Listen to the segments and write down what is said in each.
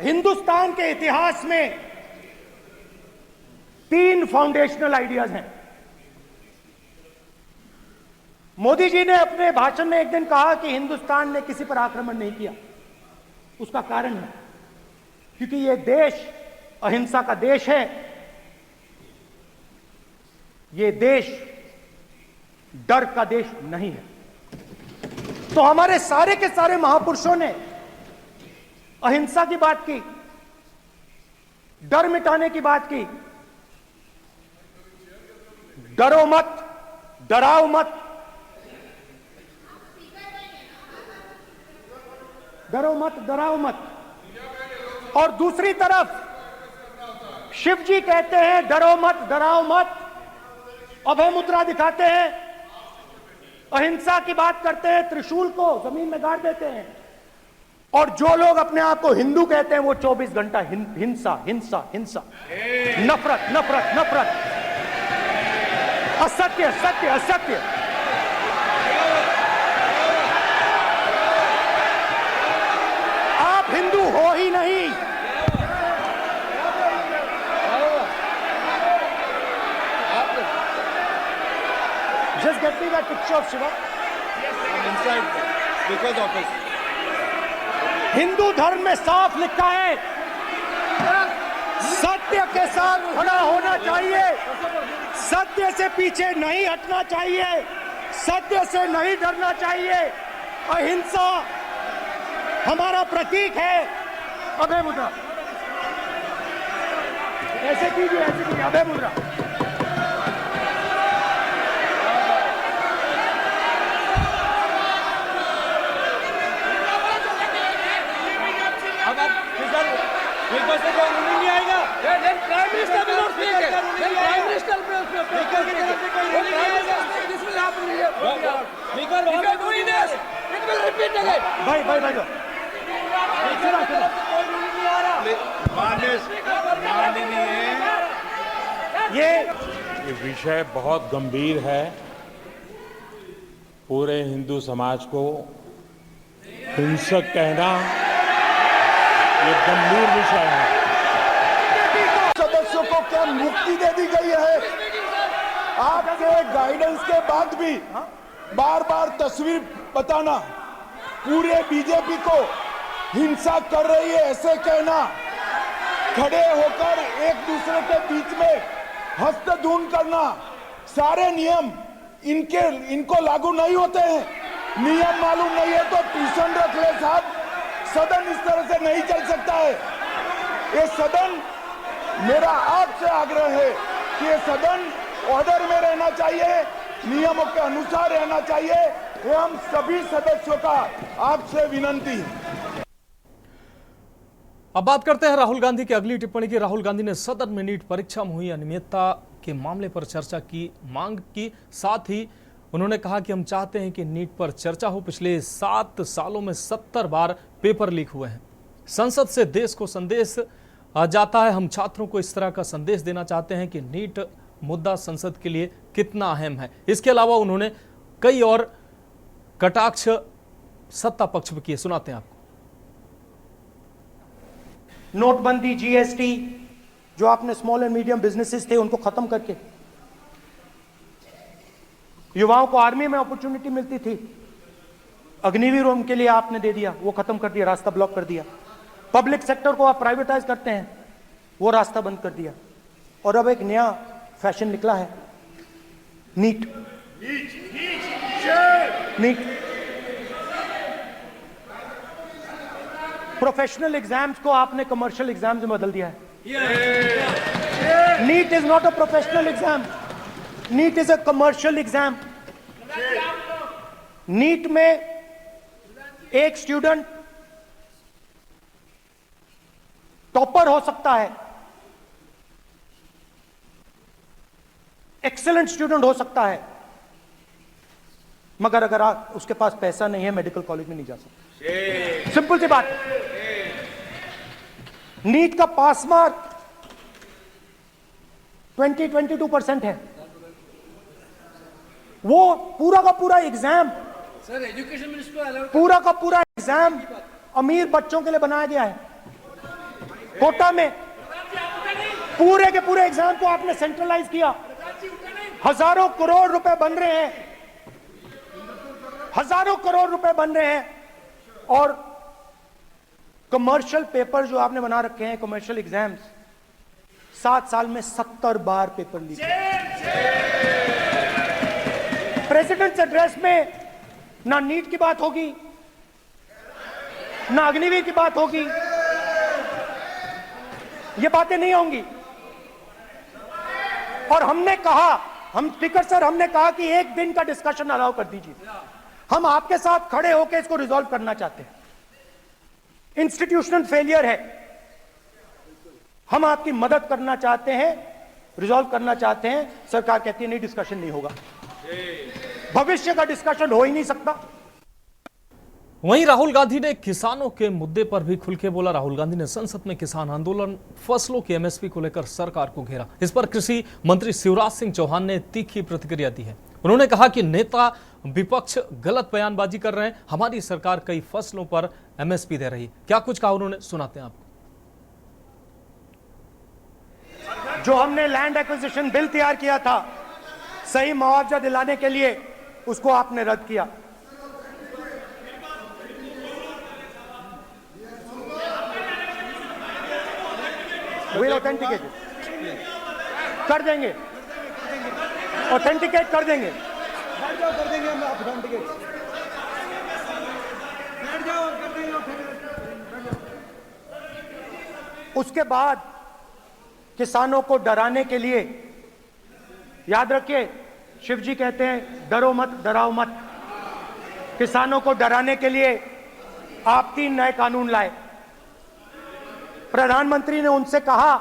हिंदुस्तान के इतिहास में 3 फाउंडेशनल आइडियाज हैं। मोदी जी ने अपने भाषण में एक दिन कहा कि हिंदुस्तान ने किसी पर आक्रमण नहीं किया। उसका कारण है क्योंकि यह देश अहिंसा का देश है। यह देश डर का देश नहीं है। तो हमारे सारे के सारे महापुरुषों ने अहिंसा की बात की, डर मिटाने की बात की। डरो मत, डराओ मत, डरो मत, डराओ मत। और दूसरी तरफ शिव जी कहते हैं डरो मत, डराओ मत, अभय मुद्रा दिखाते हैं, अहिंसा की बात करते हैं, त्रिशूल को जमीन में गाड़ देते हैं। और जो लोग अपने आप को हिंदू कहते हैं वो 24 घंटा हिंसा हिंसा हिंसा, नफरत नफरत नफरत, असत्य सत्य असत्य। आप हिंदू हो ही नहीं। Just get me that picture of Shiva. I'm inside Speaker's office. Hindu धर्म में साफ लिखा है सत्य के साथ खड़ा होना चाहिए, सत्य से पीछे नहीं हटना चाहिए, सत्य से नहीं डरना चाहिए। अहिंसा हमारा प्रतीक है। अभय मुद्रा ऐसे कीजिए, ऐसे कीजिए, अभय मुद्रा। नहीं आएगा। Prime minister will not speak. Then Prime Minister will speak. This will happen here. If you are doing this, it will repeat again. भाई भाई भाई ये विषय बहुत गंभीर है। पूरे हिंदू समाज को हिंसक कहना ये गंभीर विषय है। सदस्यों को क्या मुक्ति दे दी गई है? आपके गाइडेंस के बाद भी बार बार तस्वीर बताना, पूरे बीजेपी को हिंसा कर रही है ऐसे कहना, खड़े होकर एक दूसरे के बीच में हस्तधून करना, सारे नियम इनको लागू नहीं होते हैं। नियम मालूम नहीं है तो ट्यूशन रख ले साहब। सदन इस तरह से नहीं चल सकता है। ये सदन, मेरा आपसे आग्रह है कि ये सदन ऑर्डर में रहना चाहिए, नियमों के अनुसार रहना चाहिए। ये हम सभी सदस्यों का आपसे विनंती है। अब बात करते हैं राहुल गांधी की अगली टिप्पणी की। राहुल गांधी ने सदन में नीट परीक्षा में हुई अनियमितता के मामले पर चर्चा की मांग की। साथ ही उन्होंने कहा कि हम चाहते हैं कि नीट पर चर्चा हो। पिछले 7 सालों में 70 बार पेपर लीक हुए हैं। संसद से देश को संदेश जाता है। हम छात्रों को इस तरह का संदेश देना चाहते हैं कि नीट मुद्दा संसद के लिए कितना अहम है। इसके अलावा उन्होंने कई और कटाक्ष सत्ता पक्ष पर किए, सुनाते हैं आपको। नोटबंदी, जीएसटी, जो आपने स्मॉल एंड मीडियम बिजनेसेस थे उनको खत्म करके युवाओं को आर्मी में अपॉर्चुनिटी मिलती थी, अग्निवीर उनके लिए आपने दे दिया, वो खत्म कर दिया, रास्ता ब्लॉक कर दिया। पब्लिक सेक्टर को आप प्राइवेटाइज करते हैं, वो रास्ता बंद कर दिया। और अब एक नया फैशन निकला है, नीट। नीट प्रोफेशनल एग्जाम्स को आपने कमर्शियल एग्जाम्स में बदल दिया है। NEET is not a professional exam, NEET is a commercial exam. NEET में एक स्टूडेंट टॉपर हो सकता है, एक्सीलेंट स्टूडेंट हो सकता है, मगर अगर उसके पास पैसा नहीं है मेडिकल कॉलेज में नहीं जा सकता। सिंपल सी बात है। नीट का पास मार्क 22% है। वो पूरा का पूरा एग्जाम, सर एजुकेशन मिनिस्टर पूरा का पूरा एग्जाम अमीर बच्चों के लिए बनाया गया है। कोटा में पूरे के पूरे एग्जाम को आपने सेंट्रलाइज किया। हजारों करोड़ रुपए बन रहे हैं, हजारों करोड़ रुपए बन रहे हैं, और कमर्शियल पेपर जो आपने बना रखे हैं, कमर्शियल एग्जाम्स, 7 साल में 70 बार पेपर लीक। प्रेसिडेंट्स एड्रेस में ना नीट की बात होगी, ना अग्निवीर की बात होगी, ये बातें नहीं होंगी। और हमने कहा, हम स्पीकर सर, हमने कहा कि एक दिन का डिस्कशन अलाउ कर दीजिए, हम आपके साथ खड़े होकर इसको रिजॉल्व करना चाहते हैं। इंस्टीट्यूशनल फेलियर है, हम आपकी मदद करना चाहते हैं, रिजॉल्व करना चाहते हैं। सरकार कहती है नहीं, डिस्कशन नहीं होगा, भविष्य का डिस्कशन हो ही नहीं सकता। वहीं राहुल गांधी ने किसानों के मुद्दे पर भी खुल के बोला। राहुल गांधी ने संसद में किसान आंदोलन, फसलों की एमएसपी को लेकर सरकार को घेरा। इस पर कृषि मंत्री शिवराज सिंह चौहान ने तीखी प्रतिक्रिया दी है। उन्होंने कहा कि नेता विपक्ष गलत बयानबाजी कर रहे हैं, हमारी सरकार कई फसलों पर एमएसपी दे रही है। क्या कुछ कहा उन्होंने, सुनाते हैं आपको। जो हमने लैंड एक्विजिशन बिल तैयार किया था सही मुआवजा दिलाने के लिए, उसको आपने रद्द किया। विल ऑथेंटिकेट कर देंगे, ऑथेंटिकेट कर देंगे, कर देंगे हम ऑथेंटिकेट। उसके बाद किसानों को डराने के लिए, याद रखिए, शिव जी कहते हैं डरो मत डराओ मत। किसानों को डराने के लिए आप 3 नए कानून लाए। प्रधानमंत्री ने उनसे कहा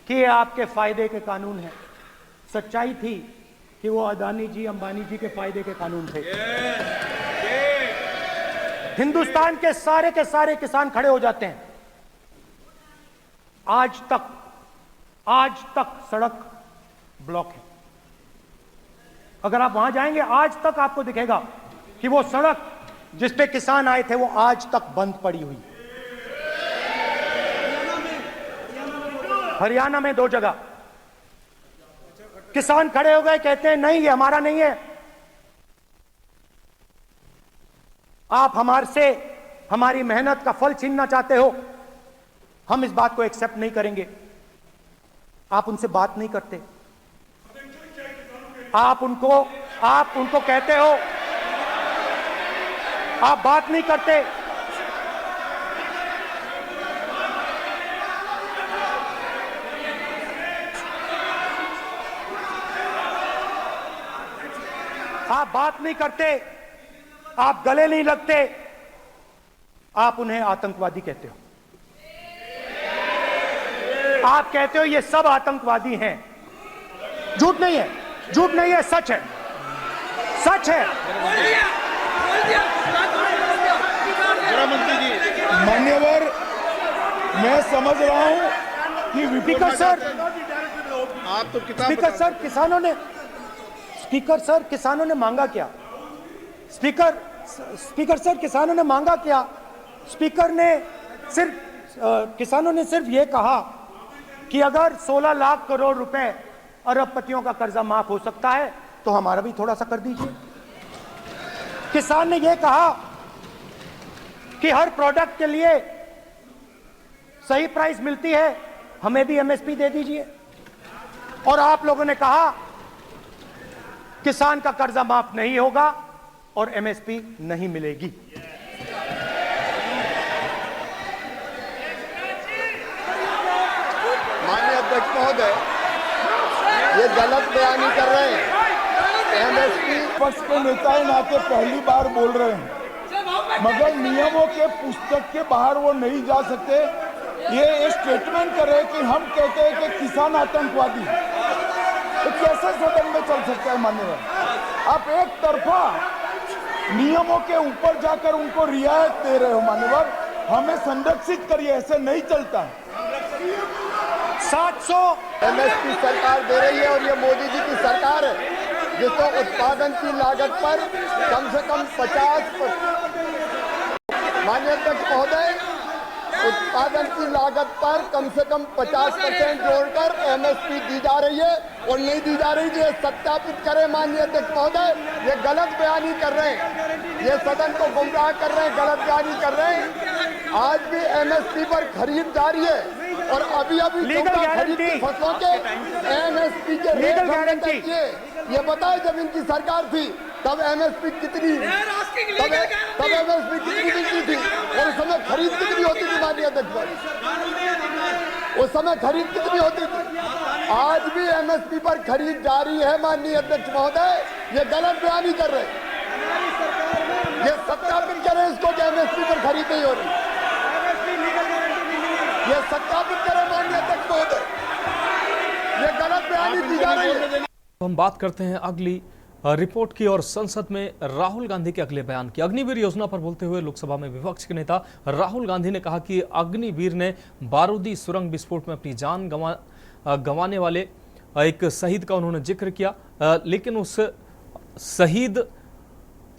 कि ये आपके फायदे के कानून हैं। सच्चाई थी कि वो अदानी जी, अंबानी जी के फायदे के कानून थे। हिंदुस्तान के सारे किसान खड़े हो जाते हैं। आज तक सड़क ब्लॉक है। अगर आप वहां जाएंगे, आज तक आपको दिखेगा कि वो सड़क जिस पे किसान आए थे वो आज तक बंद पड़ी हुई। हरियाणा में 2 जगह किसान खड़े हो गए, कहते हैं नहीं, ये हमारा नहीं है। आप हमारी मेहनत का फल छीनना चाहते हो, हम इस बात को एक्सेप्ट नहीं करेंगे। आप उनसे बात नहीं करते, आप उनको कहते हो, आप बात नहीं करते। आप बात नहीं करते, आप गले नहीं लगते, आप उन्हें आतंकवादी कहते हो। आप कहते हो ये सब आतंकवादी हैं। झूठ नहीं है, झूठ नहीं है, सच है, सच है। मान्यवर, मैं समझ रहा हूं कि स्पीकर सर, आप तो किताब स्पीकर सर, किसानों ने मांगा क्या? स्पीकर सर, किसानों ने मांगा क्या? किसानों ने सिर्फ ये कहा कि अगर 16 लाख करोड़ रुपए अरबपतियों का कर्जा माफ हो सकता है तो हमारा भी थोड़ा सा कर दीजिए। किसान ने यह कहा कि हर प्रोडक्ट के लिए सही प्राइस मिलती है, हमें भी एमएसपी दे दीजिए। और आप लोगों ने कहा किसान का कर्जा माफ नहीं होगा और एमएसपी नहीं मिलेगी। माननीय अध्यक्ष महोदय, ये गलत बयानी कर रहे हैं। एमएसपी पक्ष के नेता नाते पहली बार बोल रहे हैं, मगर नियमों के पुस्तक के बाहर वो नहीं जा सकते। ये स्टेटमेंट कर रहे कि हम कहते हैं कि किसान आतंकवादी, तो कैसे सदन में चल सकता है? मान्यवर, आप एक तरफा नियमों के ऊपर जाकर उनको रियायत दे रहे हो। मान्यवर, हमें संरक्षित करिए, ऐसे नहीं चलता है। 700 एमएसपी सरकार दे रही है और ये मोदी जी की सरकार है जिसको उत्पादन की लागत पर कम से कम 50%। माननीय अध्यक्ष महोदय, उत्पादन की लागत पर कम से कम 50% जोड़कर एमएसपी दी जा रही है और नहीं दी जा रही। ये सत्यापित करें माननीय अध्यक्ष महोदय, ये गलत बयानी कर रहे हैं, ये सदन को गुमराह कर रहे हैं, गलत बयानी कर रहे हैं। आज भी एमएसपी पर खरीद जारी है और अभी खरीद की फसलों के एमएसपी के रेट गारंटी ये बताए जब इनकी सरकार थी तब एमएसपी कितनी मिलती थी और उस समय खरीद कितनी होती थी माननीय अध्यक्ष, उस समय खरीद कितनी होती थी। आज भी एमएसपी पर खरीद जारी है माननीय अध्यक्ष महोदय, ये गलत बयानी कर रहे हैं। ये सत्यापित करें इसको कि एमएसपी पर खरीद नहीं हो रही, ये सत्यापित करें माननीय अध्यक्ष महोदय, ये गलत बयानी दी जा रही है। हम बात करते हैं अगली रिपोर्ट की और संसद में राहुल गांधी के अगले बयान की। अग्निवीर योजना पर बोलते हुए लोकसभा में विपक्ष के नेता राहुल गांधी ने कहा कि अग्निवीर ने बारूदी सुरंग विस्फोट में अपनी जान गंवाने वाले एक शहीद का उन्होंने जिक्र किया, लेकिन उस शहीद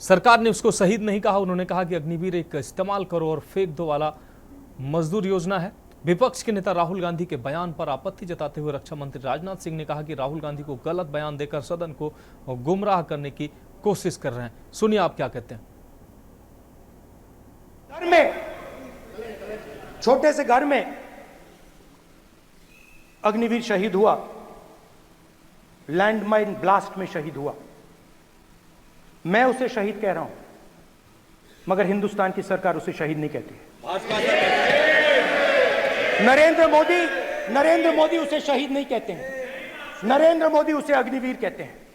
सरकार ने उसको शहीद नहीं कहा। उन्होंने कहा कि अग्निवीर एक इस्तेमाल करो और फेंक दो वाला मजदूर योजना है। विपक्ष के नेता राहुल गांधी के बयान पर आपत्ति जताते हुए रक्षा मंत्री राजनाथ सिंह ने कहा कि राहुल गांधी को गलत बयान देकर सदन को गुमराह करने की कोशिश कर रहे हैं। सुनिए आप क्या कहते हैं। घर में, छोटे से घर में अग्निवीर शहीद हुआ, लैंडमाइन ब्लास्ट में शहीद हुआ। मैं उसे शहीद कह रहा हूं, मगर हिंदुस्तान की सरकार उसे शहीद नहीं कहती। नरेंद्र मोदी उसे शहीद नहीं कहते हैं, नरेंद्र मोदी उसे अग्निवीर कहते हैं।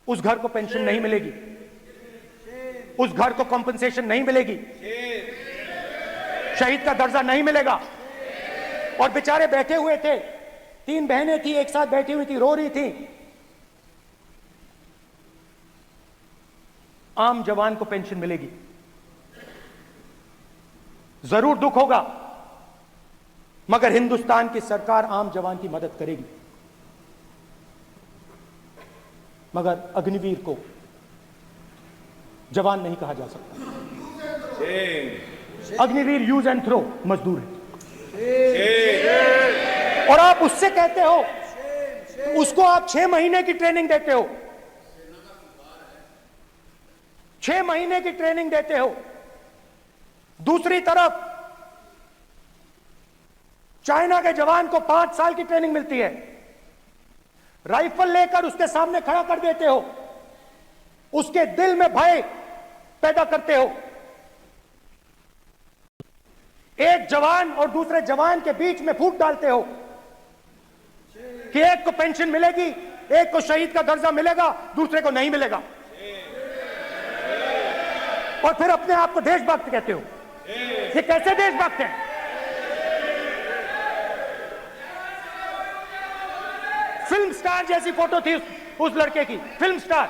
उस घर को पेंशन नहीं मिलेगी, उस घर को कॉम्पनसेशन नहीं मिलेगी, शहीद का दर्जा नहीं मिलेगा। और बेचारे बैठे हुए थे, 3 बहनें थी, एक साथ बैठी हुई थी, रो रही थी। आम जवान को पेंशन मिलेगी, जरूर दुख होगा, मगर हिंदुस्तान की सरकार आम जवान की मदद करेगी। मगर अग्निवीर को जवान नहीं कहा जा सकता। अग्निवीर यूज एंड थ्रो मजदूर है। और आप उससे कहते हो, उसको आप 6 महीने की ट्रेनिंग देते हो, 6 महीने की ट्रेनिंग देते हो। दूसरी तरफ चाइना के जवान को 5 साल की ट्रेनिंग मिलती है, राइफल लेकर उसके सामने खड़ा कर देते हो, उसके दिल में भय पैदा करते हो। एक जवान और दूसरे जवान के बीच में फूट डालते हो कि एक को पेंशन मिलेगी, एक को शहीद का दर्जा मिलेगा, दूसरे को नहीं मिलेगा। और फिर अपने आप को देशभक्त कहते हो। ये कैसे देशभक्त हैं? फिल्म स्टार जैसी फोटो थी उस लड़के की, फिल्म स्टार,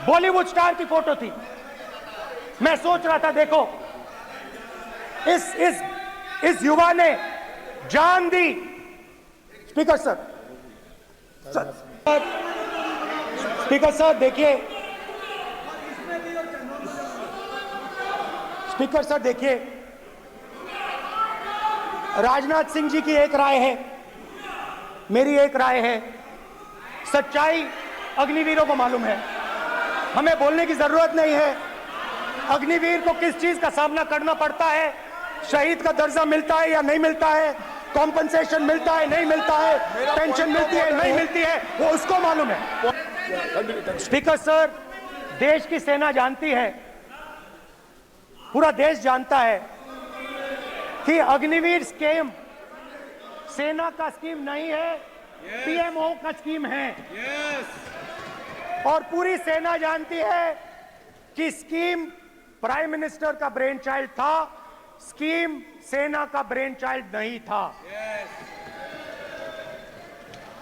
बॉलीवुड स्टार की फोटो थी। मैं सोच रहा था, देखो इस युवा ने जान दी। स्पीकर सर, स्पीकर सर देखिए, स्पीकर सर देखिए, राजनाथ सिंह जी की एक राय है, मेरी एक राय है। सच्चाई अग्निवीरों को मालूम है, हमें बोलने की जरूरत नहीं है। अग्निवीर को किस चीज का सामना करना पड़ता है, शहीद का दर्जा मिलता है या नहीं मिलता है, कॉम्पनसेशन मिलता है नहीं मिलता है, पेंशन मिलती है नहीं मिलती है, वो उसको मालूम है। स्पीकर सर, देश की सेना जानती है, पूरा देश जानता है कि अग्निवीर स्कीम सेना का स्कीम नहीं है, पीएमओ का स्कीम है। और पूरी सेना जानती है कि स्कीम प्राइम मिनिस्टर का ब्रेन चाइल्ड था, स्कीम सेना का ब्रेन चाइल्ड नहीं था।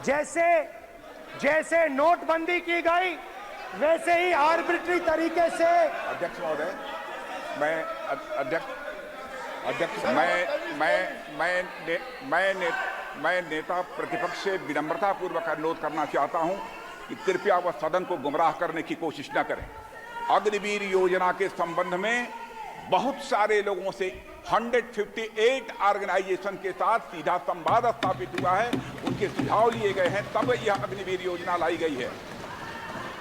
जैसे नोटबंदी की गई, वैसे ही आर्बिट्री तरीके से। अध्यक्ष महोदय, मैं नेता प्रतिपक्ष से विनम्रता पूर्वक अनुरोध करना चाहता हूं कि कृपया वह सदन को गुमराह करने की कोशिश न करें। अग्निवीर योजना के संबंध में बहुत सारे लोगों से 158 ऑर्गेनाइजेशन के साथ सीधा संवाद स्थापित हुआ है, उनके सुझाव लिए गए हैं, तब यह अग्निवीर योजना लाई गई है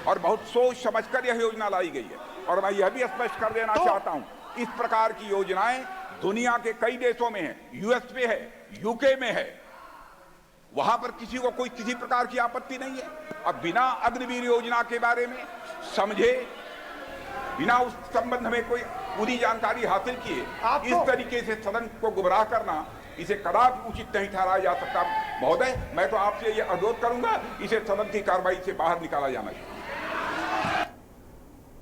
और बहुत सोच समझकर यह योजना लाई गई है। और मैं यह भी स्पष्ट कर देना चाहता हूं, इस प्रकार की योजनाएं दुनिया के कई देशों में है, यूएस में है, यूके में है, वहां पर किसी को कोई किसी प्रकार की आपत्ति नहीं है। अब बिना अग्निवीर योजना के बारे में समझे, बिना उस संबंध में कोई पूरी जानकारी हासिल किए इस तरीके से सदन को गुमराह करना, इसे कदापि उचित नहीं ठहराया जा सकता। महोदय, मैं तो आपसे यह अनुरोध करूंगा, इसे सदन की कार्रवाई से बाहर निकाला जाना चाहिए।